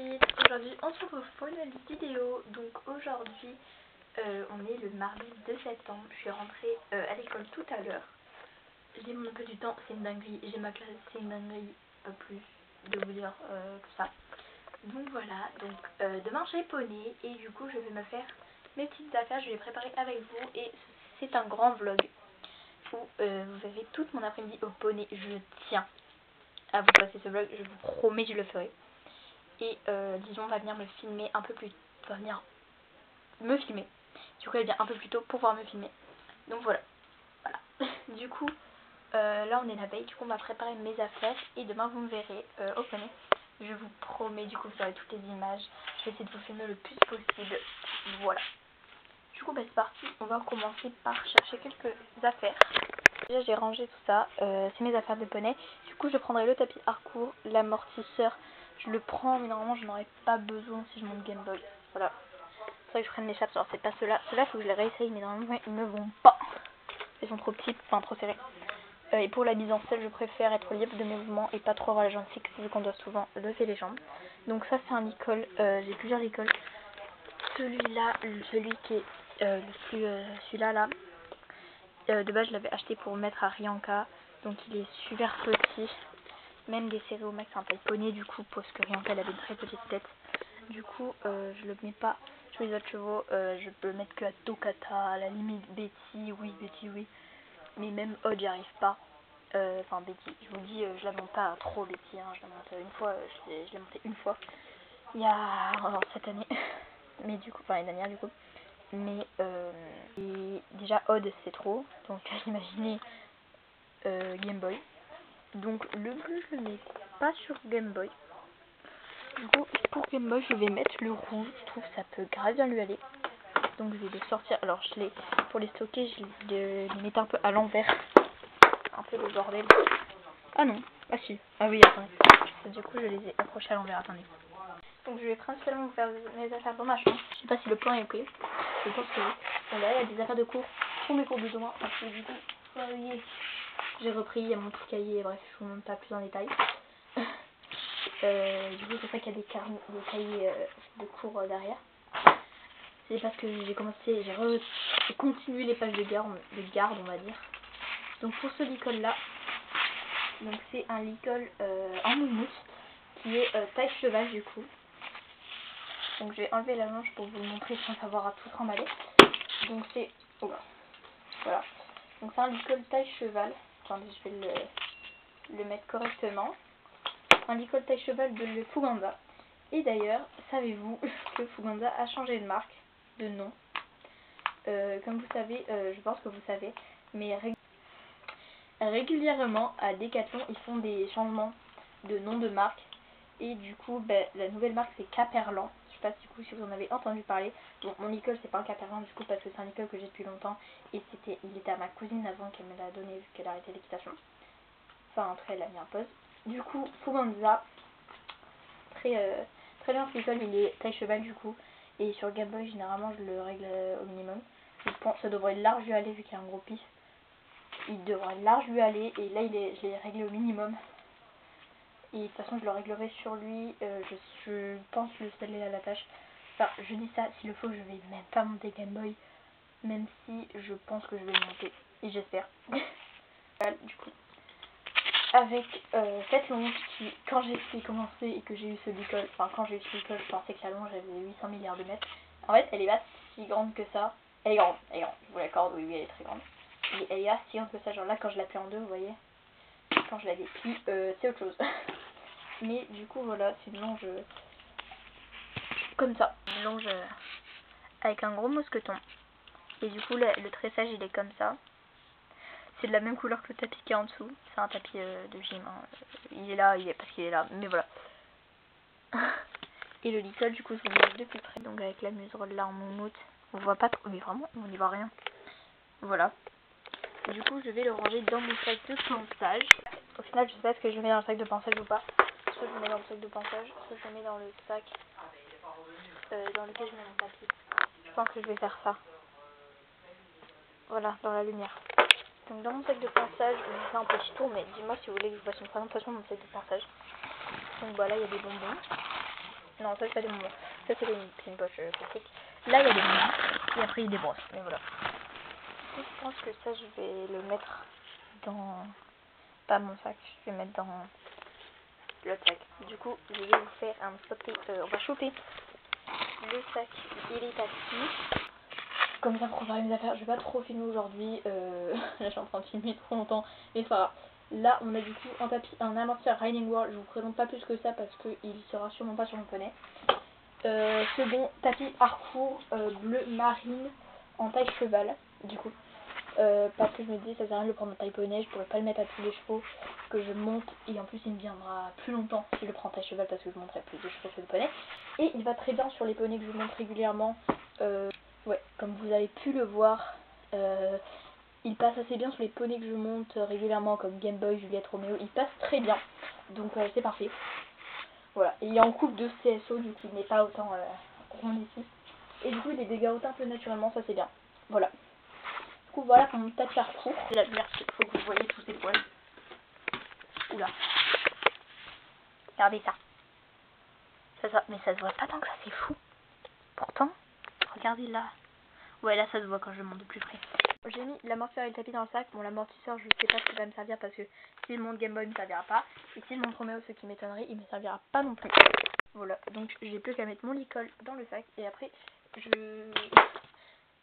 vite. Aujourd'hui on se retrouve pour une nouvelle vidéo. Donc aujourd'hui on est le mardi 2 septembre. Je suis rentrée à l'école tout à l'heure. J'ai mon emploi du temps, c'est une dinguerie. J'ai ma classe, c'est une dinguerie. Pas plus de vous dire que ça. Donc voilà, donc demain j'ai poney et du coup je vais me faire mes petites affaires. Je vais les préparer avec vous et c'est un grand vlog où vous avez toute mon après-midi au poney. Je tiens à vous passer ce vlog, je vous promets je le ferai. Et disons va venir me filmer un peu plus, va venir me filmer. Du coup elle vient un peu plus tôt pour pouvoir me filmer. Donc voilà. Du coup là on est la veille, du coup on va préparer mes affaires et demain vous me verrez au poney. Je vous promets, du coup vous aurez toutes les images. Je vais essayer de vous filmer le plus possible. Voilà. Du coup c'est parti, on va commencer par chercher quelques affaires. Déjà j'ai rangé tout ça, c'est mes affaires de poney. Du coup je prendrai le tapis Harcourt, l'amortisseur, je le prends mais normalement je n'aurai pas besoin si je monte Game Boy. Voilà. C'est vrai que je prenne mes chaps, alors c'est pas ceux-là. Ceux-là faut que je les réessaye mais normalement ils ne vont pas. Ils sont trop petits, enfin trop serrés. Et pour la mise en selle je préfère être libre de mes mouvements et pas trop avoir les jambes fixes vu qu'on doit souvent lever les jambes. Donc ça c'est un licol, j'ai plusieurs licols. Celui-là, celui qui est le plus, celui-là là. De base je l'avais acheté pour mettre à Rianka, donc il est super petit, même des séries au max c'est un taille poney du coup parce que Rianka elle avait une très petite tête. Du coup je le mets pas sur les autres chevaux, je peux le mettre que à Tokata, à la limite Betty oui, mais même Odd j'y arrive pas. Enfin Betty, je vous dis je la monte pas trop Betty, hein. Je la monte une fois, je l'ai montée une fois il y a cette année, mais du coup, enfin l'année dernière du coup. Mais et déjà Odd c'est trop, donc imaginez Game Boy. Donc le bleu je le mets pas sur Game Boy. Du coup pour Game Boy je vais mettre le rouge, je trouve que ça peut grave bien lui aller. Donc je vais les sortir, alors je les, pour les stocker je les mets un peu à l'envers. Un peu le bordel. Ah non, ah si, ah oui attendez. Du coup je les ai accrochés à l'envers, attendez. Donc je vais principalement vous faire mes affaires dans ma chambre. Je sais pas si le plan est ok. Je pense que oui. Bon là il y a des affaires de cours pour mes cours de demain. Parce que du coup, vous voyez, j'ai repris, il y a mon petit cahier, bref, je vous montre pas plus en détail. Du coup c'est ça qu'il y a des cahiers de cours derrière. C'est parce que j'ai commencé, j'ai continué les pages de garde on va dire. Donc pour ce licol là, donc c'est un licol en moumoute qui est taille cheval du coup. Donc je vais enlever la manche pour vous le montrer sans savoir à tout trimballer. Donc c'est, oh, voilà. Donc c'est un licol taille cheval. Attendez, je vais le mettre correctement. Un licol taille cheval de Fuganza. Et d'ailleurs, savez-vous que Fuganza a changé de marque, de nom. Comme vous savez, je pense que vous savez, mais régulièrement à Decathlon ils font des changements de nom de marque. Et du coup la nouvelle marque c'est Caperlan. Je sais pas si vous en avez entendu parler. Bon, mon licol c'est pas un Caperlan du coup parce que c'est un licol que j'ai depuis longtemps. Et il était à ma cousine avant qu'elle me l'a donné vu qu'elle a arrêté l'équitation. Enfin après elle a mis en pause. Du coup Fuganza, très bien ce licol, il est taille cheval du coup. Et sur Game Boy généralement je le règle au minimum. Je pense que ça devrait large lui aller vu qu'il y a un gros pif. Il devrait large lui aller et là je l'ai réglé au minimum. Et de toute façon je le réglerai sur lui, je pense le sceller à la tâche. Enfin je dis ça, s'il le faut je vais même pas monter Game Boy. Même si je pense que je vais le monter. Et j'espère. Du coup. Avec cette longe qui, quand j'ai commencé et que j'ai eu ce licol, enfin quand j'ai eu ce licol je pensais que la longe avait 800 milliards de mètres. En fait elle est pas si grande que ça. Elle est grande, je vous l'accorde, oui elle est très grande. Mais elle est pas si grande que ça, genre là quand je la plie en deux vous voyez. Quand je la déplie, c'est autre chose. Mais du coup voilà, c'est une longe comme ça, une longe avec un gros mousqueton. Et du coup le tressage il est comme ça. C'est de la même couleur que le tapis qui est en dessous. C'est un tapis de gym. Hein. Il est là, parce qu'il est là, mais voilà. Et le licol du coup je vous le montre de plus près. Donc avec la muserolle là en moumoute. On voit pas trop, mais vraiment on n'y voit rien. Voilà. Du coup je vais le ranger dans mon sac de ponçage. Au final je sais pas ce que je mets dans le sac de ponçage ou pas. Soit je le mets dans le sac de ponçage, soit je le mets dans le sac dans lequel je mets mon tapis. Je pense que je vais faire ça. Voilà, dans la lumière. Donc dans mon sac de ponçage, je vous fais un petit tour, mais dis-moi si vous voulez que je vous fasse une présentation de mon sac de ponçage. Donc voilà, il y a des bonbons. non, ça c'est pas des bonbons. Ça c'est une poche classique. Là il y a des bonbons et après il y a des brosses. Mais voilà. Je pense que ça je vais le mettre dans... Pas mon sac, je vais le mettre dans l'autre sac. Du coup je vais vous faire un sauté. On va choper le sac et les tapis. Comme ça pour préparer mes affaires. Je vais pas trop filmer aujourd'hui. Là je suis en train de filmer trop longtemps. Mais c'est pas grave. Là on a du coup un tapis, un amortisseur Riding World. Je vous présente pas plus que ça parce qu'il sera sûrement pas sur mon poney. Second tapis parcours bleu marine en taille cheval du coup. Parce que je me dis ça sert à rien de le prendre en taille poney, je pourrais pas le mettre à tous les chevaux que je monte et en plus il me viendra plus longtemps si je le prends en taille cheval parce que je monterai plus de chevaux que le poney. Et il va très bien sur les poneys que je monte régulièrement. Ouais, comme vous avez pu le voir, il passe assez bien sur les poneys que je monte régulièrement comme Game Boy, Juliette, Roméo, il passe très bien, donc c'est parfait. Voilà, et il est en coupe de CSO, du coup il n'est pas autant rond ici. Et du coup il est dégarroté un peu naturellement, ça c'est bien. Voilà. Du coup voilà pour mon tas de parcours. C'est la lumière, il faut que vous voyez tous ces poils. Oula. Regardez ça. Mais ça se voit pas tant que ça, c'est fou. Pourtant, regardez là. Ouais, là ça se voit quand je monte de plus près. J'ai mis l'amortisseur et le tapis dans le sac. Bon, l'amortisseur, je sais pas si ça va me servir parce que si je monte Game Boy, il me servira pas. Et si je monte Roméo, ce qui m'étonnerait, il me servira pas non plus. Voilà, donc j'ai plus qu'à mettre mon licol dans le sac. Et après, je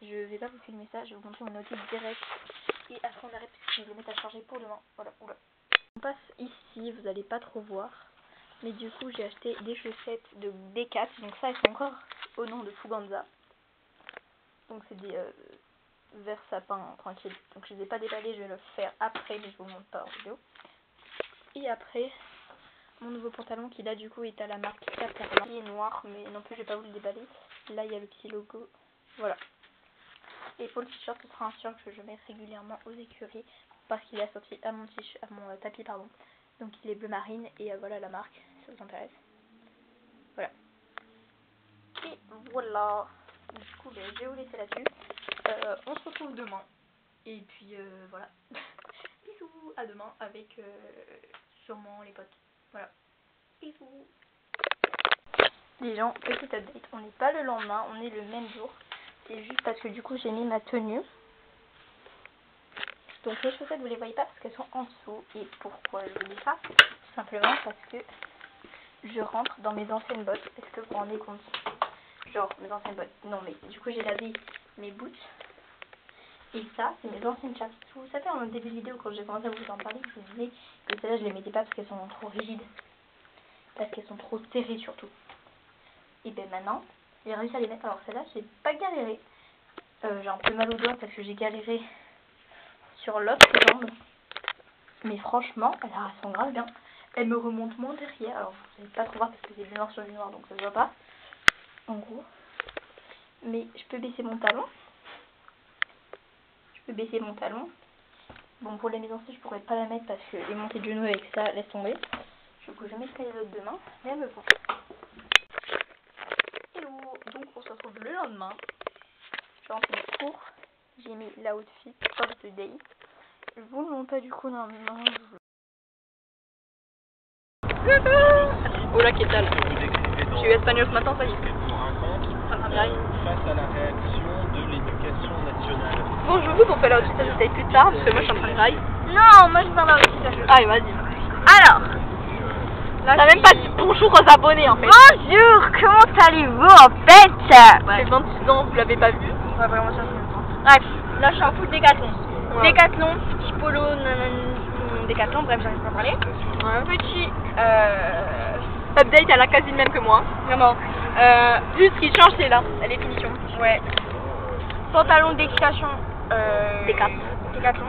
vais pas vous filmer ça, je vais vous montrer mon outil direct. Et après, on arrête parce que je vais le mettre à charger pour demain. Voilà, oula. On passe ici, vous allez pas trop voir. Mais du coup, j'ai acheté des chaussettes de D4. Donc ça, elles sont encore au nom de Fuganza. Donc c'est des verts sapins tranquilles. Donc je les ai pas déballés, je vais le faire après, mais je vous montre pas en vidéo. Et après, mon nouveau pantalon qui là du coup est à la marque Caterpillar. Il est noir, mais non plus je vais pas vous le déballer. Là il y a le petit logo. Voilà. Et pour le t-shirt, ce sera un shirt que je mets régulièrement aux écuries parce qu'il est associé à mon tapis pardon. Donc il est bleu marine et voilà la marque, si ça vous intéresse. Voilà. Et voilà. Du coup, je vais vous laisser là-dessus. On se retrouve demain. Et puis voilà. Bisous, à demain avec sûrement les potes. Voilà. Bisous. Les gens, petite update, on n'est pas le lendemain, on est le même jour. C'est juste parce que du coup j'ai mis ma tenue. Donc les chaussettes vous les voyez pas parce qu'elles sont en dessous. Et pourquoi je vous dis ça? Tout simplement parce que je rentre dans mes anciennes bottes. Est-ce que vous vous rendez compte? Genre mes anciennes bottes. Non mais du coup j'ai lavé mes boots. Et ça c'est mes anciennes chaps. Vous savez en début de vidéo quand j'ai commencé à vous en parler, je vous disais que celles-là je les mettais pas parce qu'elles sont trop rigides. Parce qu'elles sont trop serrées surtout. Et ben maintenant j'ai réussi à les mettre. Alors celle-là j'ai pas galéré. J'ai un peu mal au doigt parce que j'ai galéré sur l'autre jambe. Mais franchement elles sont grave bien. Elles me remontent moins derrière. Alors vous n'allez pas trop voir parce que c'est du noir sur du noir donc ça se voit pas. En gros. Mais je peux baisser mon talon. Je peux baisser mon talon. Bon pour les mises en scène je pourrais pas la mettre parce que les montées de genoux avec ça laisse tomber. Du coup je mettrai les autres demain. Mais elles me vont. Hello. Donc on se retrouve le lendemain. Je rentre en cours. J'ai mis l'outfit of the day. Je vous le montre pas du coup non. Hola, ¿qué tal? Je suis espagnol ce matin, ça y est. Face à la réaction de l'éducation nationale. Bon, je vous on fait la haute vitesse de plus tard, parce que moi je suis en train de grailler. Non, moi je vais la haute vitesse. Allez, vas-y. Alors, t'as même pas dit bonjour aux abonnés en fait. bonjour, comment allez-vous en fait? Ouais. J'ai 26 ans, vous l'avez pas vu. Ouais, vraiment ça fait bref, là je suis en full Décathlon. Ouais. Décathlon, petit polo, Décathlon, bref, j'en ai pas parlé. Ouais. Petit, Update, elle a quasi le même que moi. vraiment, Juste ce qui change, c'est là, les finitions. ouais. Pantalon d'équitation, Décathlon.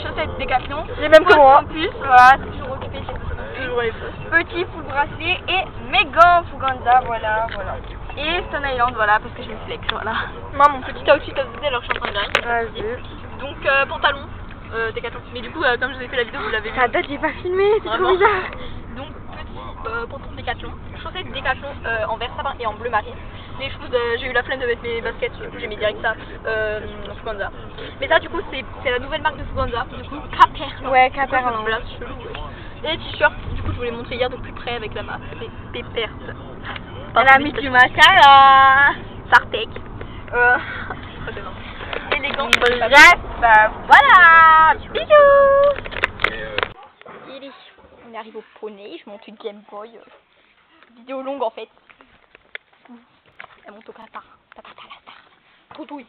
Chaussettes Décathlon. Les mêmes que moi. En plus, voilà, toujours occupé, c'est Toujours les choses. petit full bracelet et mes gants Fuganza, voilà. Et Stone Island, voilà, parce que je me flex, voilà. Moi, mon petit outfit of the day alors que je suis en train de grailler. Vas-y. Donc, pantalon, Décathlon. Mais du coup, comme je vous ai fait la vidéo, vous l'avez vu. Ça date, j'ai pas filmé, c'est trop Vraiment. bizarre. Donc, petit pantalon Décathlon, chaussettes Décathlon en vert sapin et en bleu marine. Les choses, j'ai eu la flemme de mettre mes baskets, du coup j'ai mis direct ça, Fuganza. Mais ça du coup c'est la nouvelle marque de Fuganza, du coup Caper. Ouais, Caper. Et les t-shirts, du coup je vous les montrer hier de plus près avec la marque, c'est Pepert. Elle a mis du mascara. Sartec. Élégant. Bref, voilà. Bisous. On arrive au poney, je monte une Game Boy. Vidéo longue en fait. Elle monte au Qatar. Toutouille.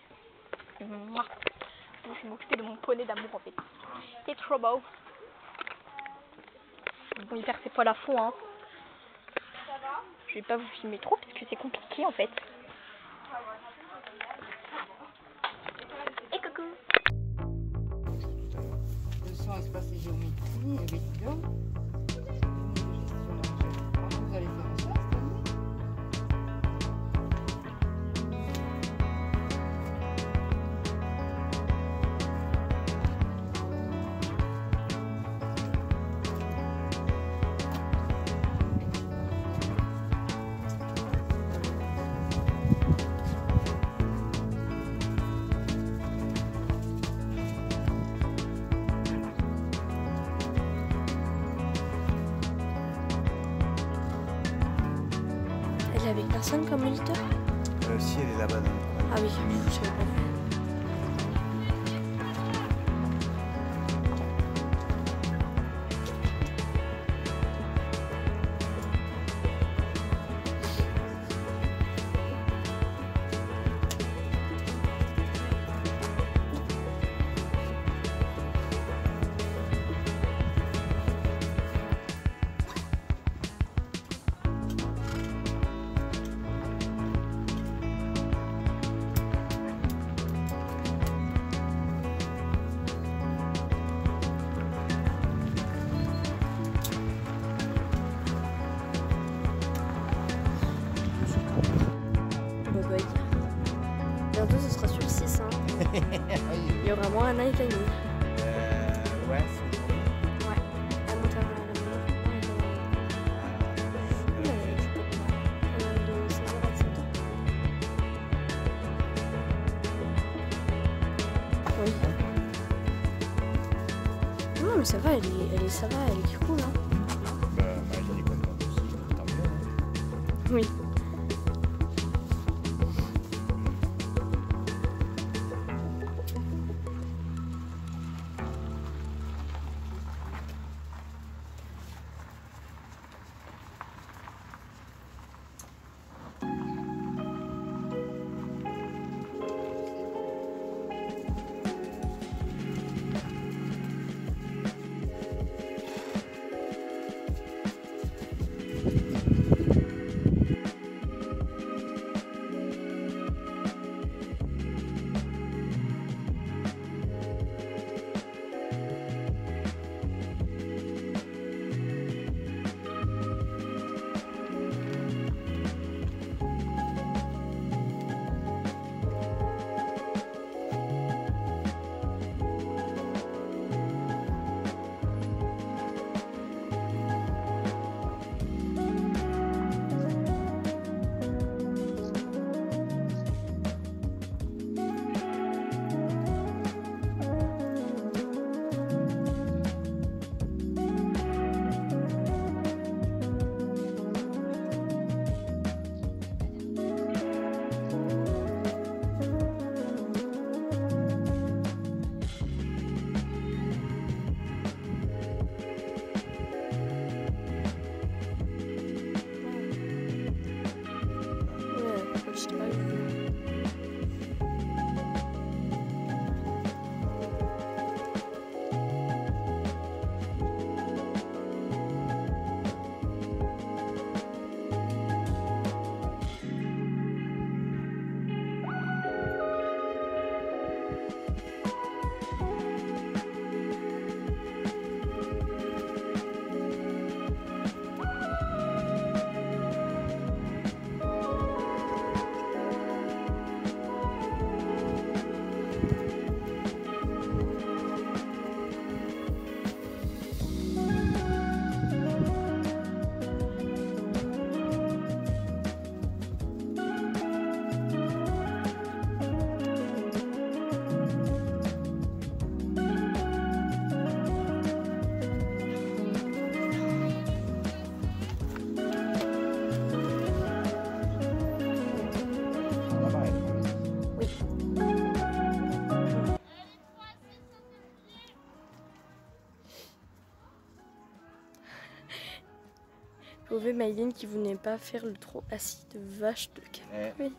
Je vais m'occuper de mon poney d'amour en fait. C'est trop beau. Bon, il perd ses poils à fond hein. Je vais pas vous filmer trop parce que c'est compliqué en fait. Et coucou. Leçon espace et géométrie et vidéo. Vous allez faire ça cette année? Elle est avec personne comme moniteur? Si, elle est là-bas dans le coin. Ah oui, je savais pas. Bientôt ce sera sur le 6 hein. Il y aura moins un night timing. Ouais, c'est bon. Ouais. À monter à la maison. De 16h à 17h. Oui. Non mais ça va, ça va, elle est cool hein. Bah, elle est contente aussi, tant mieux. Hein. Oui. Mauvais Maïline qui voulait pas faire le trop assis de vache de caméra. Eh. Oui.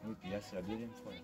Oui, puis là, c'est la deuxième fois. Là.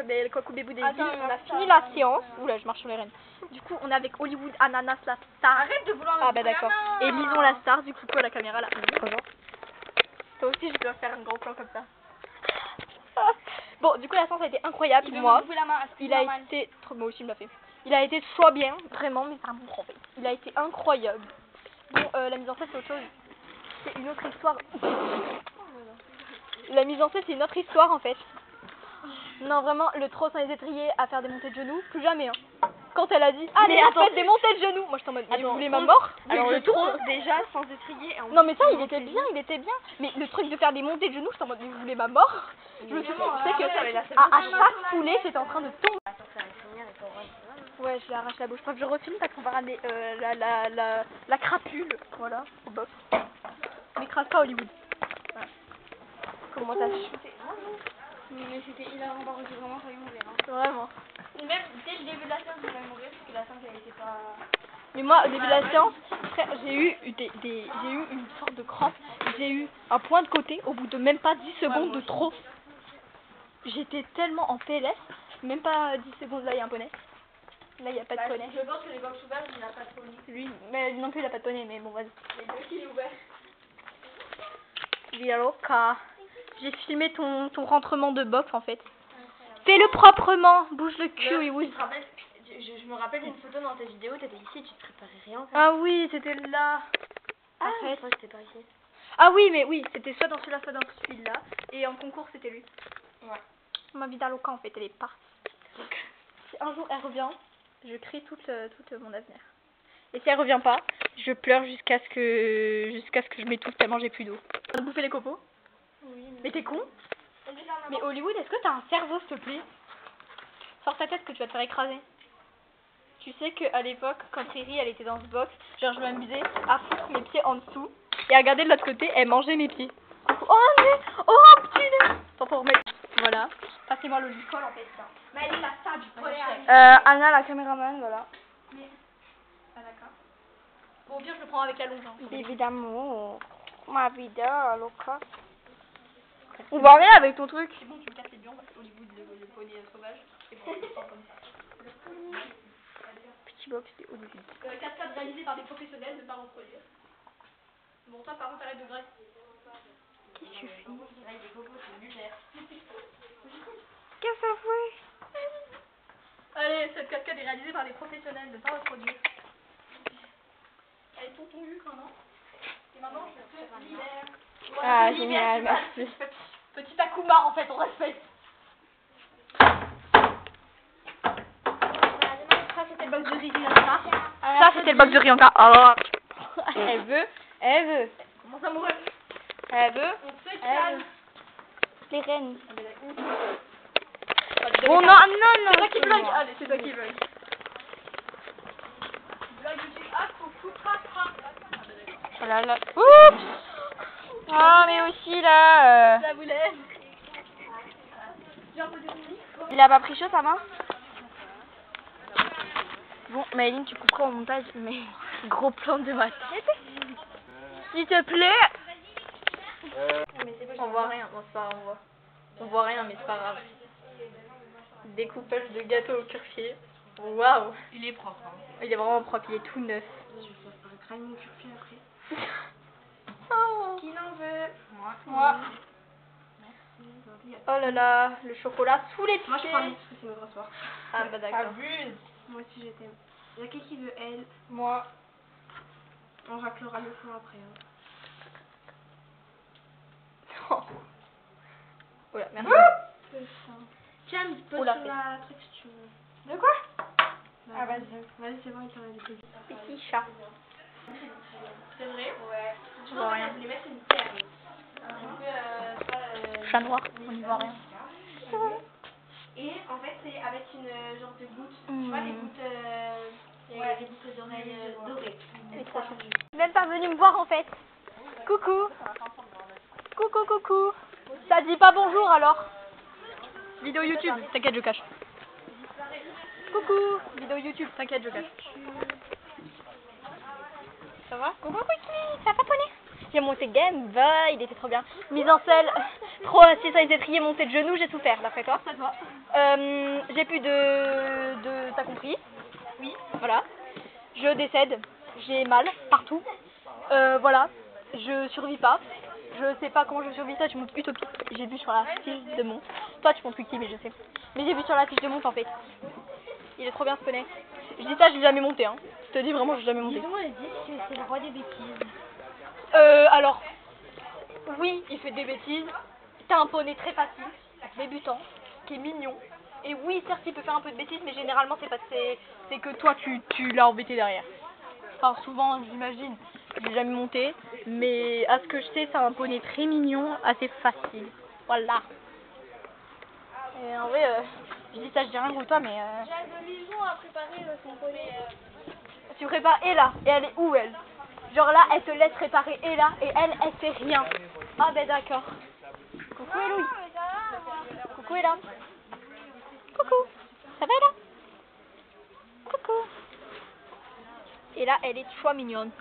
Le Coucou Bébou des Attends, Villes, on a ça, fini ça, la séance. Oula, je marche sur les rênes. Du coup, on est avec Hollywood Ananas la star. Arrête de vouloir Ah bah d'accord. Et Lison la star, du coup, quoi, la caméra là. Bonjour. Toi aussi, je dois faire un gros plan comme ça. Bon, du coup, la séance a été incroyable pour moi. Il a été trop, moi aussi, il me l'a fait. Il a été soit bien, vraiment, mais c'est un bon en fait. Il a été incroyable. Bon, la mise en scène, c'est autre chose. C'est une autre histoire. La mise en scène, c'est une autre histoire en fait. Non, vraiment, le trop sans les étriers à faire des montées de genoux, plus jamais. Hein. Quand elle a dit, allez, faites des montées de genoux. Moi, je t'en mode, mais vous voulez ma mort? Alors le tour tour déjà sans étrier. Non, mais ça, il était bien, il était bien. Mais le truc de faire des montées de genoux, je t'en mode, mais vous voulez ma mort? Je me suis dit, tu sais que à chaque poulet, c'était en train de tomber. Ouais, je l'arrache la bouche. Je crois que je refilme parce qu'on va ramener la crapule. Voilà, au box. N'écrase pas Hollywood. Voilà. Comment t'as chuté? Mais c'était hilarant, par contre, j'ai vraiment failli mourir. Hein. Vraiment. Même dès le début de la séance, j'ai failli mourir parce que la séance elle était pas. Mais moi, au début de la séance, frère, j'ai eu une sorte de crampe. J'ai eu un point de côté au bout de même pas 10 secondes de trop. J'étais tellement en PLS, même pas 10 secondes, là il y a un poney. Là il n'y a pas de poney. Je pense que les box ouverts, il a pas de poney. Lui, mais non plus il a pas de poney, mais bon vas-y. Les deux qui est ouvert. Vialoka. J'ai filmé ton rentrement de box en fait. Fais-le proprement, bouge le cul, oui, oui. Je me rappelle d'une photo dans tes vidéos, t'étais ici, tu te préparais rien. Ah oui, c'était là. Ah, Arrête. je crois que c'était pas ici. Ah oui, mais oui, c'était soit dans celui-là, soit dans celui-là. Et en concours, c'était lui. Ouais. Ma vie d'Aloca, en fait, elle est partie. Si un jour elle revient, je crie toute mon avenir. Et si elle revient pas, je pleure jusqu'à ce que je m'étouffe tellement j'ai plus d'eau. On a bouffé les copeaux. Oui. Mais t'es con? Mais Hollywood, est-ce que t'as un cerveau, s'il te plaît? Sors ta tête que tu vas te faire écraser. Tu sais qu'à l'époque, quand Riri elle était dans ce box, genre je m'amusais à foutre mes pieds en dessous et à regarder de l'autre côté, elle mangeait mes pieds. Oh nez! Oh petit nez! Attends, pour remettre. Voilà. Passez-moi le licol en fait. Mais elle est là, ça, du poney. Anna, la caméraman, voilà. Ah d'accord. Bon, bien, je le prends avec la longe. Hein. Évidemment. Ma vie d'Aloca. On va rien avec ton truc. C'est bon, tu me casses les bions parce que Hollywood, le poney sauvage. C'est bon, on comme ça. Petit box de Hollywood. Cascade réalisée par des professionnels, ne pas reproduire. Bon, toi, par contre, arrête de gratter. Qu'est-ce que tu fais? Qu'est-ce que ça fait? Allez, cette cascade est réalisée par des professionnels, ne pas reproduire. Allez, tonton Luc maintenant. Et maintenant, je te libère. Ah, génial, merci. Petit Akuma, en fait, on respecte. Ça, c'était le box de Riri, là. Ça, c'était le box de Rianka. Alors, Elle veut. Comment ça mourir? Elle veut. On se Elle calme. veut. Les reines. Bon, Bon, non. c'est toi qui blague. Allez, c'est toi qui blague. Blague du coucou, papa. Oh là là. Oups. Ah, mais aussi là. Ça voulait. Il a pas pris chaud ta main? Bon, Maëline, tu couperas au montage, mais gros plan de ma tête. S'il te plaît. On voit rien, bon, c'est pas grave, on voit rien, mais c'est pas grave. Découpage de gâteau au curfier. Waouh! Il est propre. Hein. Il est vraiment propre, il est tout neuf. Je vais faire un crâne mon curfew après. Oh, Qui l'en veut? moi. Merci. Oh là là, le chocolat sous les pieds. Moi je prends lui parce que c'est mon soir. Ah bah d'accord. Moi aussi je t'aime. Il y a quelqu'un qui veut elle. Moi. On raclera le fond après. Hein. Oh. Oula, merci. Tiens, il pose Oula, sur fait. la truc si tu veux. De quoi? Ah vas-y. Vas-y, c'est bon, il t'en a dit plus. Petit chat. C'est vrai? Ouais. Je vois rien. Je voulais mettre une perle. Chat noir, on n'y voit rien. Et en fait, c'est avec une genre de goutte. Tu vois, les gouttes. Les boucles d'oreilles dorées. Elle est trop chouette. Même pas venu me voir en fait. Coucou. Coucou. Ça dit pas bonjour alors? Vidéo YouTube, t'inquiète je cache. Coucou. Vidéo YouTube, t'inquiète je cache. Ça va? Coucou Quickie, ça va paponner? J'ai monté Game Boy, il était trop bien. Mise en selle, trop assis, ça a été trié, monté de genoux, j'ai souffert d'après toi. Ça va. J'ai plus de... T'as compris? Oui. Voilà. Je décède, j'ai mal partout. Voilà. Je survis pas. Je sais pas comment je survis ça, tu montes Utopie. J'ai vu sur la fiche de monte. Toi tu montes Wiki mais je sais. Mais j'ai vu sur la fiche de monte en fait. Il est trop bien ce poney. Je dis ça, je l'ai jamais monté hein. Je te dis vraiment, je l'ai jamais monté. Dis-moi, elle dit que c'est le roi des bêtises. Alors, oui, il fait des bêtises. T'as un poney très facile, débutant, qui est mignon. Et oui, certes, il peut faire un peu de bêtises, mais généralement, c'est que toi, tu l'as embêté derrière. Enfin, souvent, j'imagine. Je l'ai jamais monté, mais à ce que je sais, c'est un poney très mignon, assez facile. Voilà. Et en vrai, je dis ça, je dis rien contre toi, mais... J'ai de liaison à préparer son poney. Tu prépares Ella, et elle est où elle? Genre là, elle te laisse préparer Ella, et elle fait rien. Ah ben d'accord. Coucou Eloï. Coucou Ella. Coucou. Ça va Ella? Coucou. Et là, elle est trop mignonne.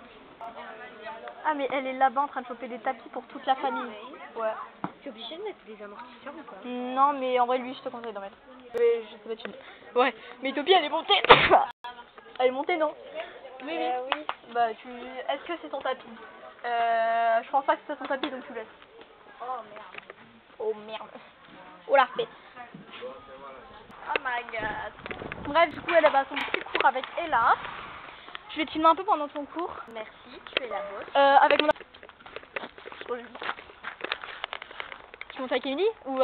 Ah mais elle est là-bas en train de choper des tapis pour toute la famille. Ouais. Tu es obligé de mettre des amortisseurs ou pas? Non mais en vrai lui je te conseille d'en mettre. Je sais pas tu me... Ouais. Mais Utopie elle est montée. Elle est montée non? Oui. Oui. Bah tu... Est-ce que c'est ton tapis? Je pense pas que c'est ton tapis donc tu laisses. Oh merde. Oh merde. Oh la fête. Oh my god. Bref du coup elle a son petit cours avec Ella. Je vais te filmer un peu pendant ton cours. Merci, tu es la bosse. Avec mon... Oh, tu montes avec Emily ou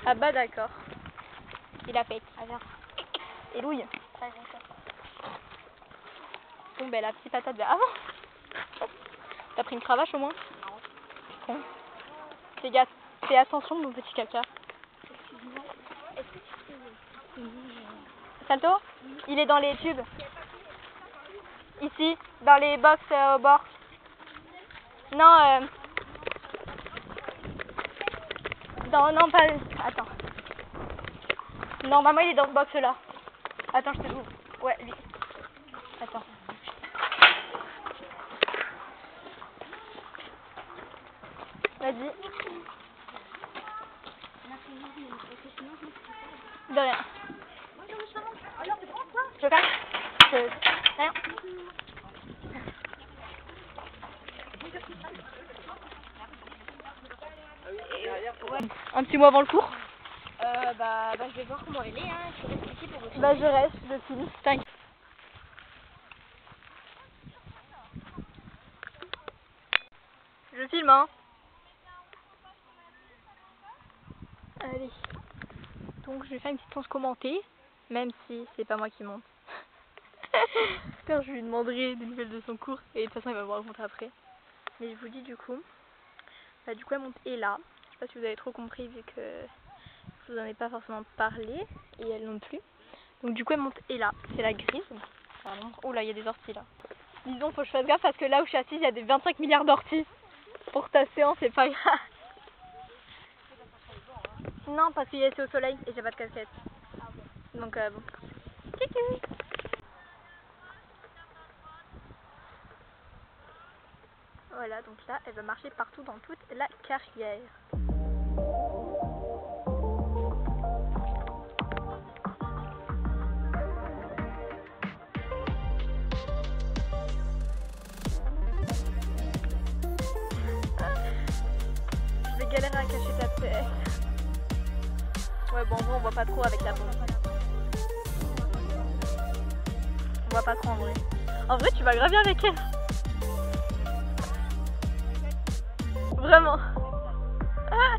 Ah bah d'accord. Il a fait. Alors. Et Louis. Bon ben la petite patate de avant. T'as pris une cravache au moins? Bon. Fais attention mon petit caca. Salto? Il est dans les tubes. Ici, dans les box au bord. Non, non, pas... Attends. Non, maman, il est dans ce box là. Attends, je te l'ouvre. Ouais, lui. Attends. Vas-y. De rien. Je casse. Rien. Un petit mot avant le cours. Bah, je vais voir comment elle est, hein. Tu restes ici pour vous. Bah je reste, je filme. T'inquiète. Je filme hein. Allez. Donc je vais faire une petite séance commentée, même si c'est pas moi qui monte. Putain, je lui demanderai des nouvelles de son cours et de toute façon, il va me raconter après. Mais je vous dis du coup, elle monte est là. Je sais pas si vous avez trop compris vu que je vous en ai pas forcément parlé et elle non plus. Donc du coup, elle monte est là. C'est la grise. Oh là, il y a des orties là. Disons, faut que je fasse gaffe parce que là où je suis assise, il y a des 25 milliards d'orties. Pour ta séance, c'est pas grave. Non, parce qu'il est au soleil et j'ai pas de casquette. Donc bon. Coucou. Voilà, donc là, elle va marcher partout dans toute la carrière. Je vais galérer à cacher ta tête. Ouais, bon, en vrai, on voit pas trop avec la bombe. On voit pas trop en vrai. En vrai, tu vas grave bien avec elle. Vraiment. Ah,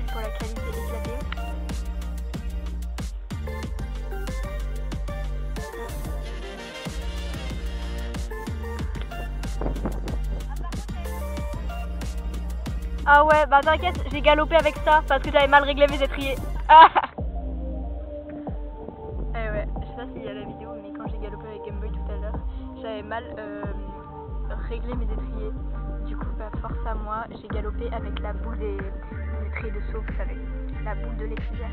pour la qualité éclatée. Ah ouais, bah t'inquiète, j'ai galopé avec ça parce que j'avais mal réglé mes étriers. Ah. Eh ouais, je sais pas s'il y a la vidéo, mais quand j'ai galopé avec Game Boy tout à l'heure, j'avais mal réglé mes étriers. Du coup, bah force à moi, j'ai galopé avec la boule des étriers de saut, vous savez, la boule de l'étrière.